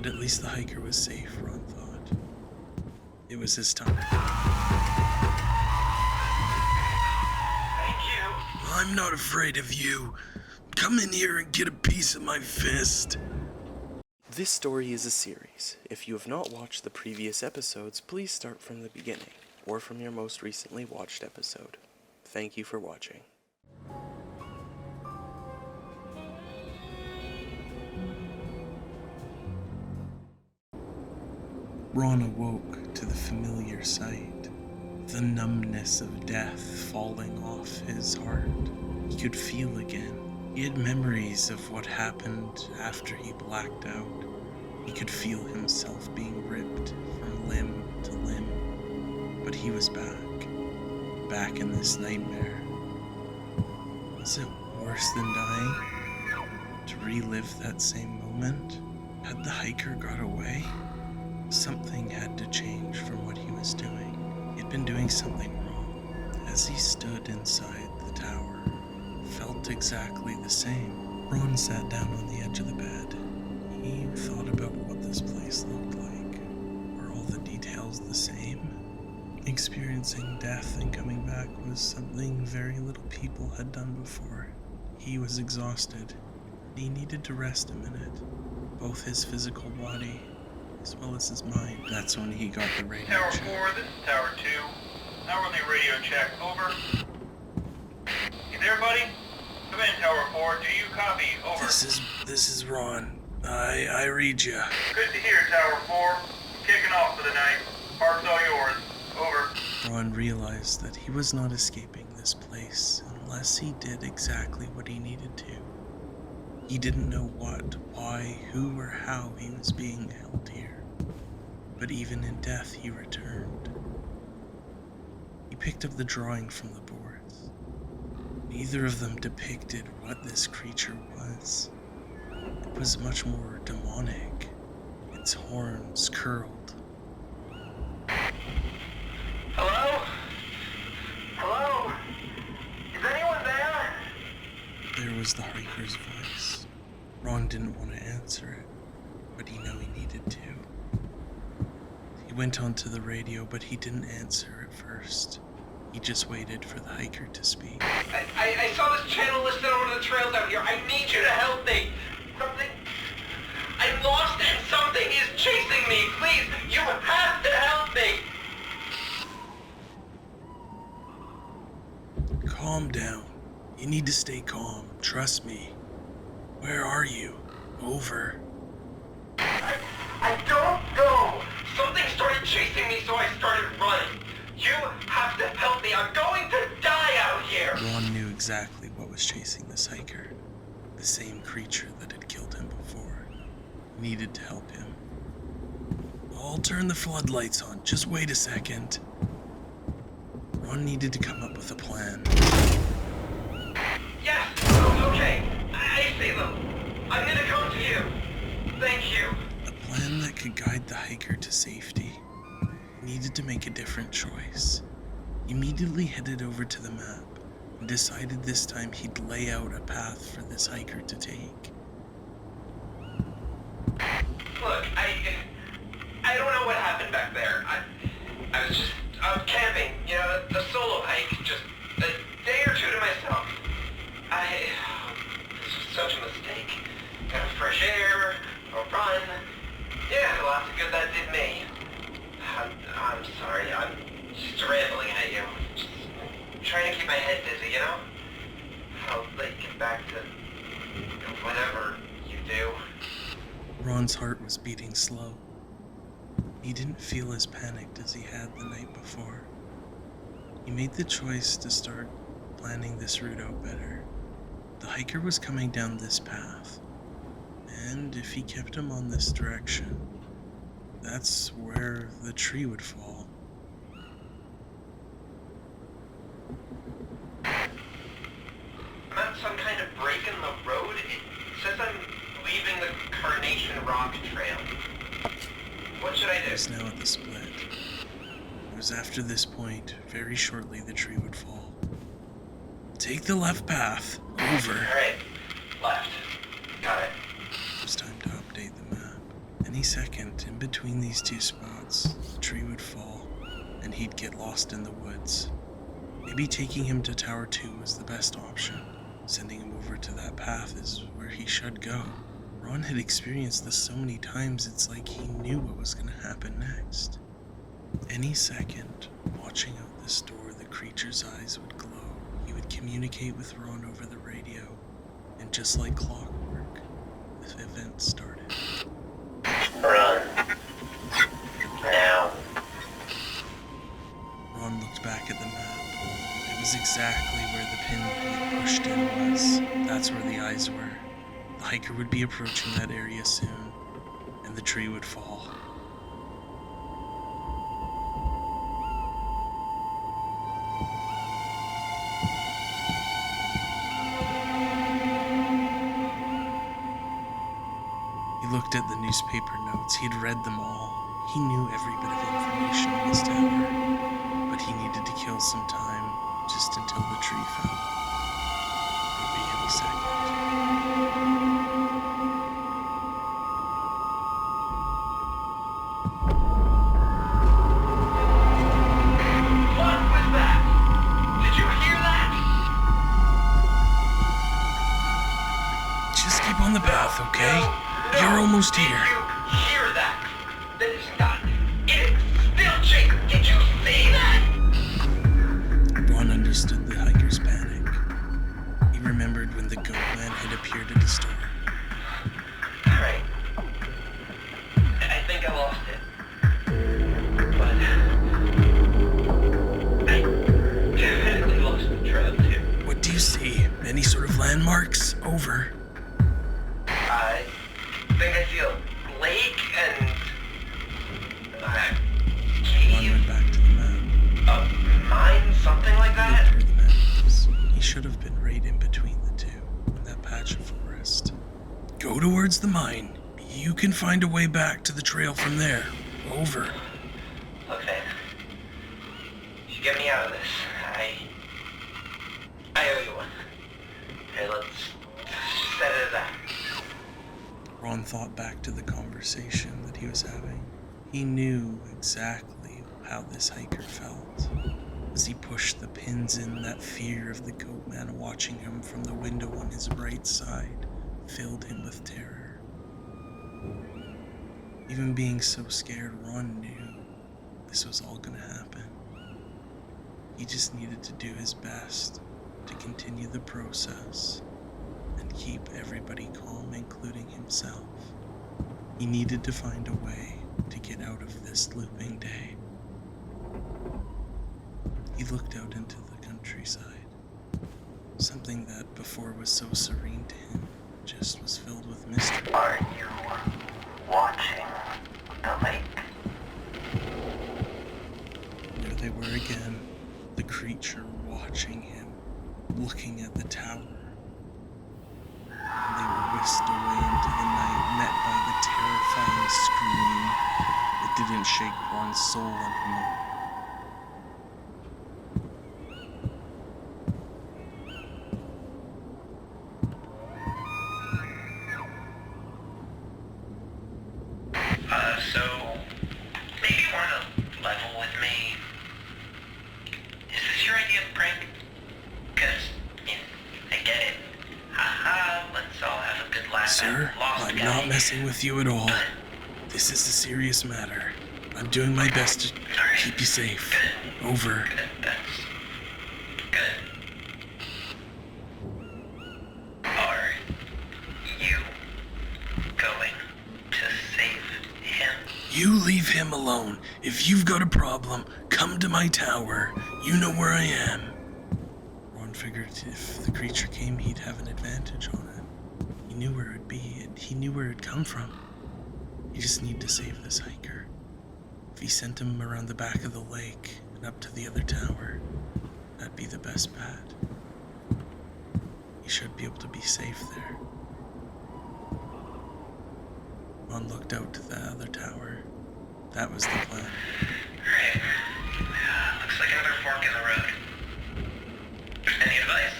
But at least the hiker was safe, Ron thought. It was his time. Thank you. I'm not afraid of you. Come in here and get a piece of my fist. This story is a series. If you have not watched the previous episodes, please start from the beginning, or from your most recently watched episode. Thank you for watching. Ron awoke to the familiar sight, the numbness of death falling off his heart. He could feel again. He had memories of what happened after he blacked out. He could feel himself being ripped from limb to limb. But he was back in this nightmare. Was it worse than dying? To relive that same moment? Had the hiker got away? Something had to change from what he was doing. He'd been doing something wrong. As he stood inside the tower, felt exactly the same. Ron sat down on the edge of the bed. He thought about what this place looked like. Were all the details the same? Experiencing death and coming back was something very little people had done before. He was exhausted. He needed to rest a minute. Both his physical body as well as his mind. That's when he got the radio Tower check. 4, this is Tower 2. Hourly radio check, over. You there, buddy? Come in, Tower 4. Do you copy? Over. This is Ron. I read ya. Good to hear, Tower 4. Kicking off for the night. Park's all yours. Over. Ron realized that he was not escaping this place unless he did exactly what he needed to. He didn't know what, why, who, or how he was being held here. But even in death, he returned. He picked up the drawing from the boards. Neither of them depicted what this creature was. It was much more demonic, its horns curled. Hello? Hello? Is anyone there? There was the hiker's voice. Ron didn't want to answer it, but he knew he needed to. He went onto the radio, but he didn't answer at first. He just waited for the hiker to speak. I saw this channel listed on one of the trails out here. I need you to help me. I'm lost and something is chasing me. Please, you have to help me. Calm down. You need to stay calm. Trust me. Where are you? Over. I don't know. Something started chasing me, so I started running. You have to help me. I'm going to die out here. Ron knew exactly what was chasing this hiker. The same creature that had killed him before. He needed to help him. I'll turn the floodlights on. Just wait a second. Ron needed to come up with a plan. Yes, okay. I see them. I'm gonna come to you. Thank you. A plan that could guide the hiker to safety. He needed to make a different choice. He immediately headed over to the map and decided this time he'd lay out a path for this hiker to take. Look, I don't know what happened back there. I was camping, you know, a solo hike, just a day or two to myself. This was such a mistake. Got fresh air, a run. Yeah, lots of good that did me. I'm sorry, I'm just rambling at you. Just trying to keep my head busy, you know? I'll let you get back to whatever you do. Ron's heart was beating slow. He didn't feel as panicked as he had the night before. He made the choice to start planning this route out better. The hiker was coming down this path, and if he kept him on this direction, that's where the tree would fall. I'm at some kind of break in the road. It says I'm leaving the Carnation Rock Trail. What should I He do? was now at the split. It was after this point, very shortly, the tree would fall. Take the left path. Over. Alright, left. Got it. It was time to update the map. Any second, in between these two spots, the tree would fall, and he'd get lost in the woods. Maybe taking him to Tower 2 was the best option. Sending him over to that path is where he should go. Ron had experienced this so many times, it's like he knew what was going to happen next. Any second, watching out this door, the creature's eyes would glow. He would communicate with Ron over the radio, and just like clockwork, the event started. Run. Now. Ron looked back at the map. It was exactly where the pin he had pushed in was. That's where the eyes were. The hiker would be approaching that area soon, and the tree would fall. He looked at the newspaper notes. He had read them all. He knew every bit of information in this tower, but he needed to kill some time just until the tree fell. It would be any second. What was that? Did you hear that? Just keep on the path, okay? No, You're almost here. Did you hear that? That is not... It's still Jacob. Did you see that? Ron understood the hiker's panic. He remembered when the Goatman had appeared at his door. Alright. I think I lost it. But... I definitely lost the trail too. What do you see? Any sort of landmarks? Over. I think I see a lake and... a Ron cave? went back to the map. A mine? Something like Looked that? where the map was. He should have been right in between the two, in that patch of forest. Go towards the mine. You can find a way back to the trail from there. Over. Okay. You get me out of this. I owe you one. Hey, let's set it at that. Ron thought back to the conversation that he was having. He knew exactly how this hiker felt. As he pushed the pins in, that fear of the Goatman watching him from the window on his right side filled him with terror. Even being so scared, Ron knew this was all gonna happen. He just needed to do his best to continue the process and keep everybody calm, including himself. He needed to find a way to get out of this looping day. He looked out into the countryside. Something that before was so serene to him just was filled with mystery. Are you watching the lake? There they were again, the creature watching him, looking at the tower. And they were whisked away into the night, met by the terrifying scream that didn't shake Ron's soul anymore. So, maybe you want to level with me. Is this your idea of prank? Because, I get it. Haha, let's all have a good laugh. Sir, at Lost I'm Guy. not messing with you at all. This is a serious matter. I'm doing my best to keep you safe. Over. Good, that's good. Are you going to save him? You leave him alone. If you've got a problem, come to my tower. You know where I am. Ron figured if the creature came, he'd have an advantage on it. He knew where it'd be, and he knew where it'd come from. He just needed to save this hiker. If he sent him around the back of the lake and up to the other tower, that'd be the best bet. He should be able to be safe there. Ron looked out to the other tower. That was the plan. Alright. Looks like another fork in the road. Any advice?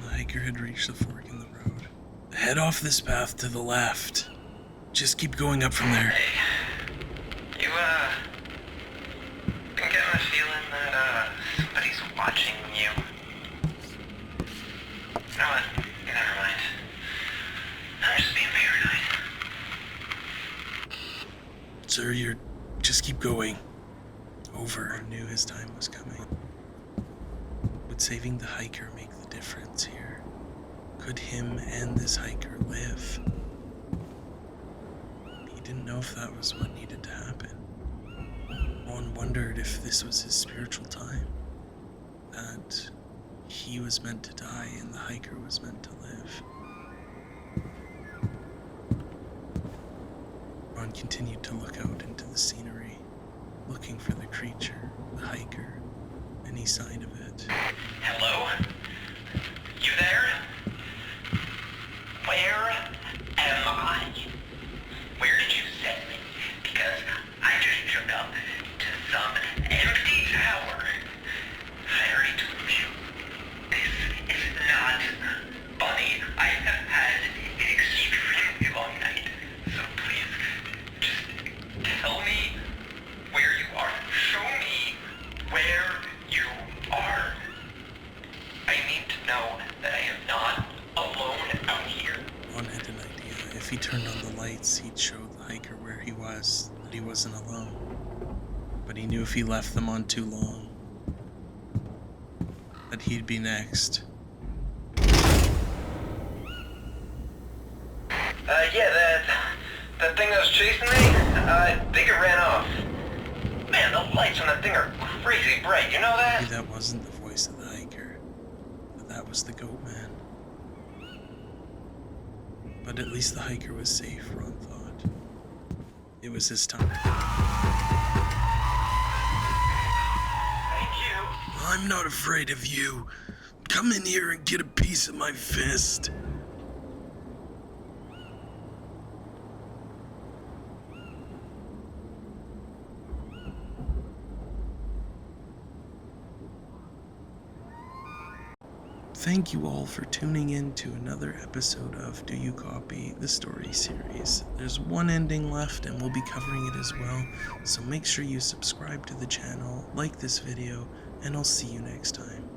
The hiker had reached the fork in the road. Head off this path to the left. Just keep going up from there. Hey, you, been getting the feeling that, somebody's watching you? You know what? Never mind. I'm just being paranoid. Sir, you're... Just keep going. Over. I knew his time was coming. Would saving the hiker make the difference here? Could him and this hiker live? He didn't know if that was what needed to happen. One wondered if this was his spiritual time. That he was meant to die and the hiker was meant to live. Ron continued to look out into the scenery, looking for the creature, the hiker, any sign of it. Hello? You there? Where am I? Where did you send me? Because I just showed up to some empty tower. I already told you. This is not funny. I have had an extremely long night. So please, just tell me where you are. Show me where you are. I need to know that I am not alone out here. Ron had an idea. If he turned on the lights, he'd show the hiker where he was, that he wasn't alone. But he knew if he left them on too long, that he'd be next. Yeah, that thing that was chasing me, I think it ran off. Man, the lights on that thing are crazy bright, you know that? Maybe that wasn't the voice of the hiker, but that was the Goatman. But at least the hiker was safe, Ron thought. It was his time. Thank you. I'm not afraid of you. Come in here and get a piece of my fist. Thank you all for tuning in to another episode of Do You Copy, the story series. There's one ending left and we'll be covering it as well, so make sure you subscribe to the channel, like this video, and I'll see you next time.